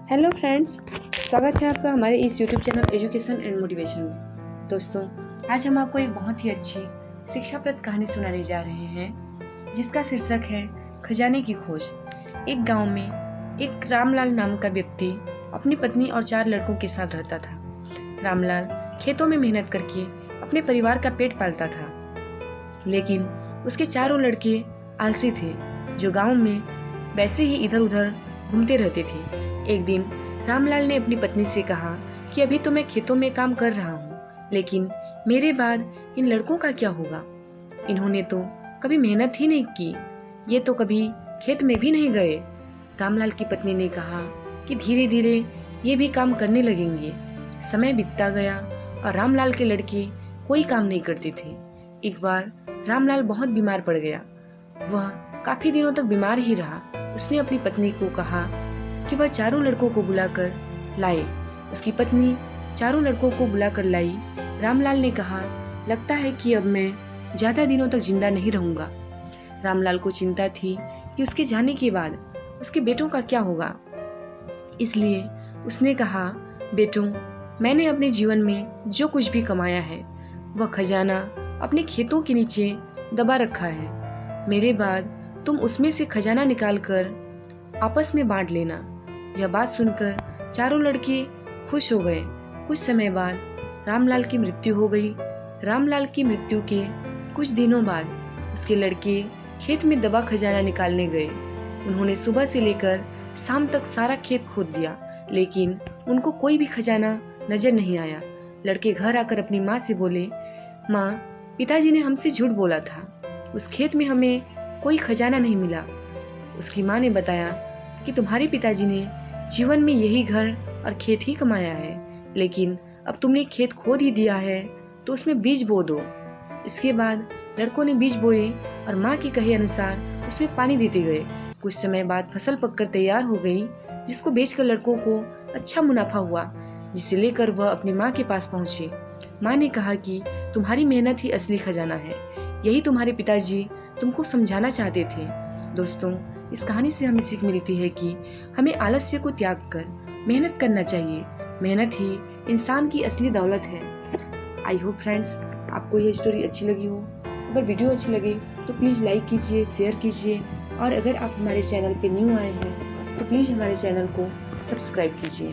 Hello friends, स्वागत है आपका हमारे इस YouTube channel education and motivation में। दोस्तों, आज हम आपको एक बहुत ही अच्छी शिक्षाप्रद कहानी सुनाने जा रहे हैं जिसका शीर्षक है खजाने की खोज। एक गांव में एक रामलाल नाम का व्यक्ति अपनी पत्नी और 4 लड़कों के साथ रहता था। रामलाल खेतों में मेहनत करके अपने परिवार का पेट पालता था, लेकिन उसके चारों लड़के आलसी थे जो गाँव में वैसे ही इधर उधर घूमते रहते थे। एक दिन रामलाल ने अपनी पत्नी से कहा कि अभी तो मैं खेतों में काम कर रहा हूँ, लेकिन मेरे बाद इन लड़कों का क्या होगा? इन्होंने तो कभी मेहनत ही नहीं की, ये तो कभी खेत में भी नहीं गए। रामलाल की पत्नी ने कहा कि धीरे धीरे ये भी काम करने लगेंगे। समय बीतता गया और रामलाल के लड़के कोई काम नहीं करते थे। एक बार रामलाल बहुत बीमार पड़ गया। वह काफी दिनों तक बीमार ही रहा। उसने अपनी पत्नी को कहा कि वह चारों लड़कों को बुलाकर लाए। उसकी पत्नी चारों लड़कों को बुलाकर लाई। रामलाल ने कहा, लगता है कि अब मैं ज्यादा दिनों तक जिंदा नहीं रहूंगा। रामलाल को चिंता थी कि उसके जाने के बाद उसके बेटों का क्या होगा। इसलिए उसने कहा, बेटों, मैंने अपने जीवन में जो कुछ भी कमाया है वह खजाना अपने खेतों के नीचे दबा रखा है। मेरे बाद तुम उसमें से खजाना निकालकर आपस में बांट लेना। यह बात सुनकर चारों लड़के खुश हो गए। कुछ समय बाद रामलाल की मृत्यु हो गई। रामलाल की मृत्यु के कुछ दिनों बाद उसके लड़के खेत में दबा खजाना निकालने गए। उन्होंने सुबह से लेकर शाम तक सारा खेत खोद दिया, लेकिन उनको कोई भी खजाना नजर नहीं आया। लड़के घर आकर अपनी माँ से बोले, माँ, पिताजी ने हमसे झूठ बोला था, उस खेत में हमें कोई खजाना नहीं मिला। उसकी माँ ने बताया कि तुम्हारे पिताजी ने जीवन में यही घर और खेत ही कमाया है, लेकिन अब तुमने खेत खोद ही दिया है तो उसमें बीज बो दो। इसके बाद लड़कों ने बीज बोए और माँ के कहे अनुसार उसमें पानी देते गए। कुछ समय बाद फसल पककर तैयार हो गई, जिसको बेचकर लड़कों को अच्छा मुनाफा हुआ, जिसे लेकर वह अपनी माँ के पास पहुँचे। माँ ने कहा कि तुम्हारी मेहनत ही असली खजाना है, यही तुम्हारे पिताजी तुमको समझाना चाहते थे। दोस्तों, इस कहानी से हमें सीख मिलती है कि हमें आलस्य को त्याग कर मेहनत करना चाहिए। मेहनत ही इंसान की असली दौलत है। आई होप फ्रेंड्स, आपको ये स्टोरी अच्छी लगी हो। अगर वीडियो अच्छी लगे तो प्लीज़ लाइक कीजिए, शेयर कीजिए, और अगर आप हमारे चैनल पे न्यू आए हैं तो प्लीज़ हमारे चैनल को सब्सक्राइब कीजिए।